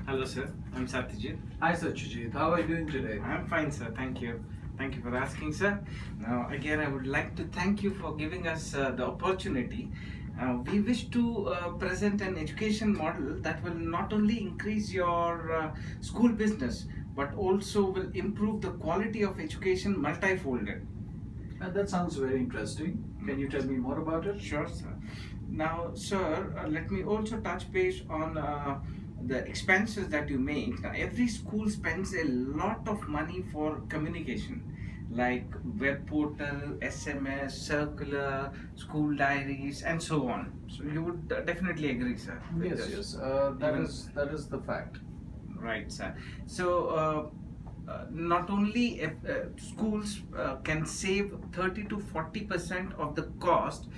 Hello, sir. I'm Satyajit. Hi Satyajit, how are you doing today? I'm fine, sir. Thank you. Thank you for asking, sir. Now, again, I would like to thank you for giving us the opportunity. We wish to present an education model that will not only increase your school business but also will improve the quality of education multifolded. That sounds very interesting. Can you tell me more about it? Sure, sir. Now, sir, let me also touch base on the expenses that you make. Now, every school spends a lot of money for communication, like web portal, SMS, circular, school diaries, and so on. So you would definitely agree, sir. With Yes, this. yes, Even- that is the fact. Right, sir. So, not only if, schools can save 30 to 40% of the cost,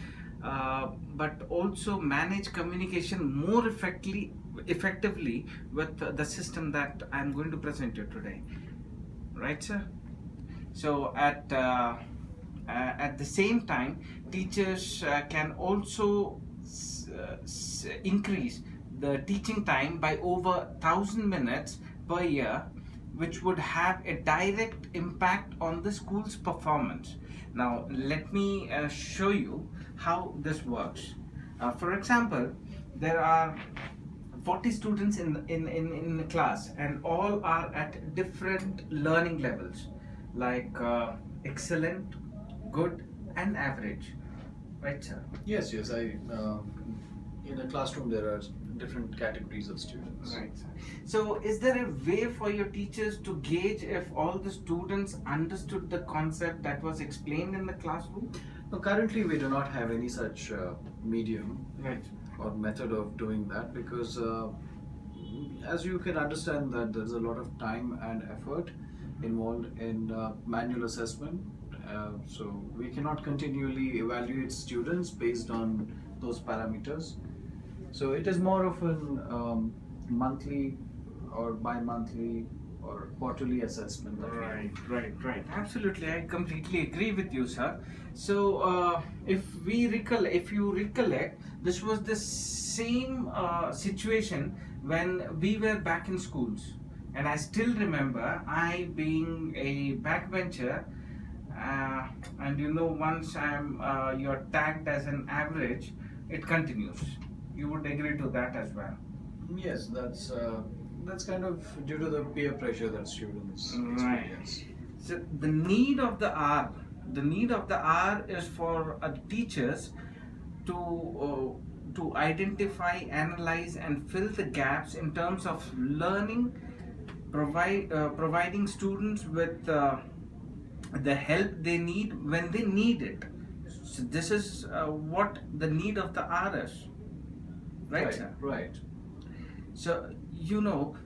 but also manage communication more effectively with the system that I'm going to present you today. Right, sir? So, at the same time, teachers can also increase the teaching time by over 1,000 minutes per year, which would have a direct impact on the school's performance. Now, let me show you how this works. For example, there are 40 students in the class, and all are at different learning levels, like excellent, good, and average. Right, sir? Yes, yes. In a classroom there are different categories of students. Right, sir. So, is there a way for your teachers to gauge if all the students understood the concept that was explained in the classroom? Now, currently, we do not have any such medium Right. or method of doing that because, as you can understand, that there's a lot of time and effort involved in manual assessment. So we cannot continually evaluate students based on those parameters. So it is more of an monthly or bi-monthly or quarterly assessment. That we do. Right. Absolutely, I completely agree with you, sir. So, if you recollect, this was the same situation when we were back in schools, and I still remember I being a backbencher, and once you're tagged as an average, it continues. You would agree to that as well. Yes, that's kind of due to the peer pressure that students Right. experience. So the need of the hour is for teachers to identify, analyze, and fill the gaps in terms of learning, providing students with the help they need when they need it. So this is what the need of the hour is, right, sir? Right. So,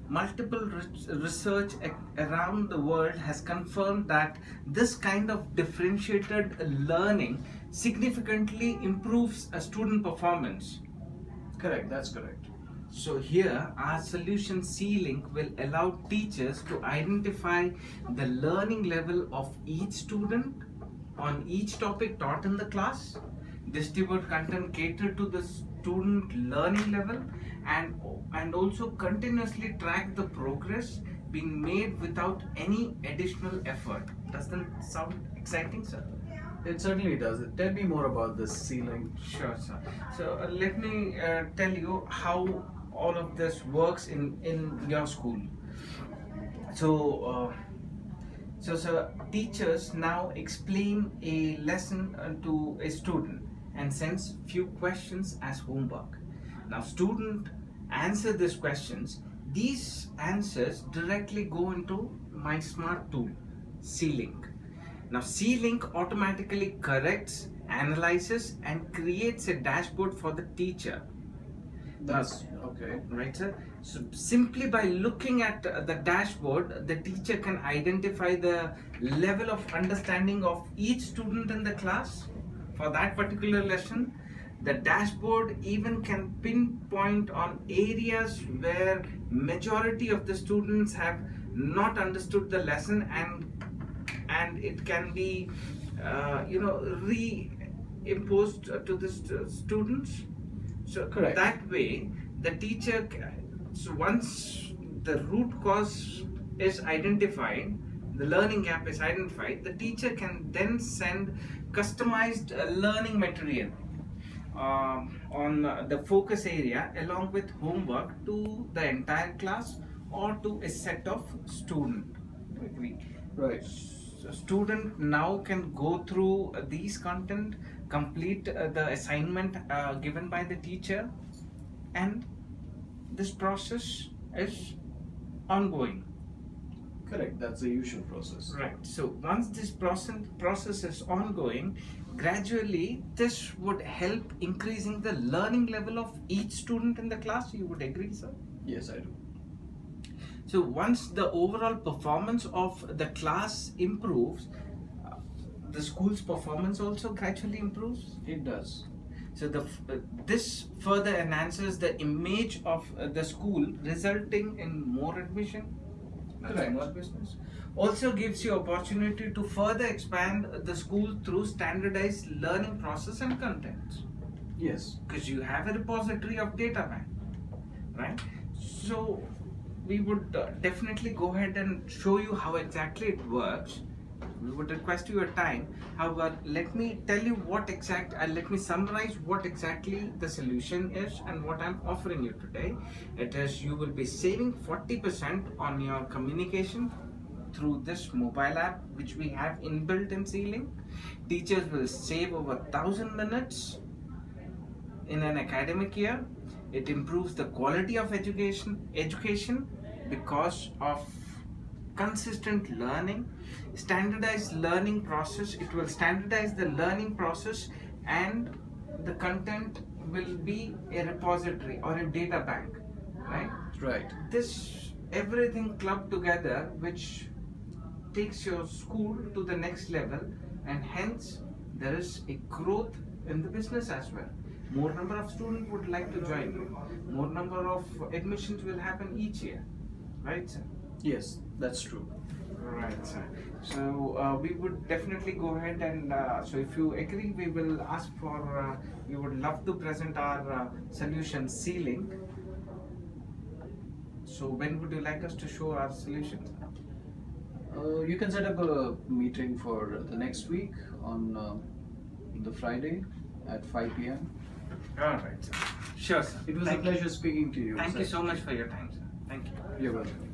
multiple research around the world has confirmed that this kind of differentiated learning significantly improves a student performance. Correct. That's correct. So, here our solution C-Link will allow teachers to identify the learning level of each student on each topic taught in the class, distribute content catered to the student learning level, and also continuously track the progress being made without any additional effort. Does that sound exciting, sir? It certainly does. Tell me more about this ceiling. Sure, sir. So let me tell you how all of this works in your school. So, sir, teachers now explain a lesson to a student and sends few questions as homework. Now, student answer these questions. These answers directly go into my smart tool, C-Link. Now, C-Link automatically corrects, analyzes, and creates a dashboard for the teacher. That's okay. Right, sir? So simply by looking at the dashboard, the teacher can identify the level of understanding of each student in the class for that particular lesson. The dashboard even can pinpoint on areas where majority of the students have not understood the lesson, and it can be reimposed to the students. So Correct. that way, the teacher, so once the root cause is identified, the learning gap is identified, the teacher can then send customized learning material on the focus area along with homework to the entire class or to a set of student. Agree? Right. So student now can go through these content, complete the assignment given by the teacher, and this process is ongoing. Correct. That's the usual process. Right. So once this process is ongoing, gradually this would help increasing the learning level of each student in the class. You would agree, sir? Yes, I do. So once the overall performance of the class improves, the school's performance also gradually improves. It does. So this further enhances the image of the school, resulting in more admission. Correct. More business. Also gives you opportunity to further expand the school through standardized learning process and contents. Yes. Because you have a repository of data bank, right? So we would definitely go ahead and show you how exactly it works. We would request you a time. However, let me tell you let me summarize what exactly the solution is and what I'm offering you today. It is, you will be saving 40% on your communication through this mobile app which we have inbuilt in Ceiling. Teachers will save over 1,000 minutes in an academic year. It improves the quality of education because of consistent learning, standardized learning process. It will standardize the learning process, and the content will be a repository or a data bank, right? Right. This everything clubbed together, which takes your school to the next level, and hence there is a growth in the business as well. More number of students would like to join you. More number of admissions will happen each year, right, sir? Yes, that's true. Right, sir. So we would definitely go ahead and so if you agree, we will ask for. We would love to present our solution Ceiling. So when would you like us to show our solutions? You can set up a meeting for the next week on the Friday at 5 p.m. All right, sir. Sure, sir. It was Thank a pleasure speaking to you. Thank you sir. so much for your time, sir. Thank you. You're welcome.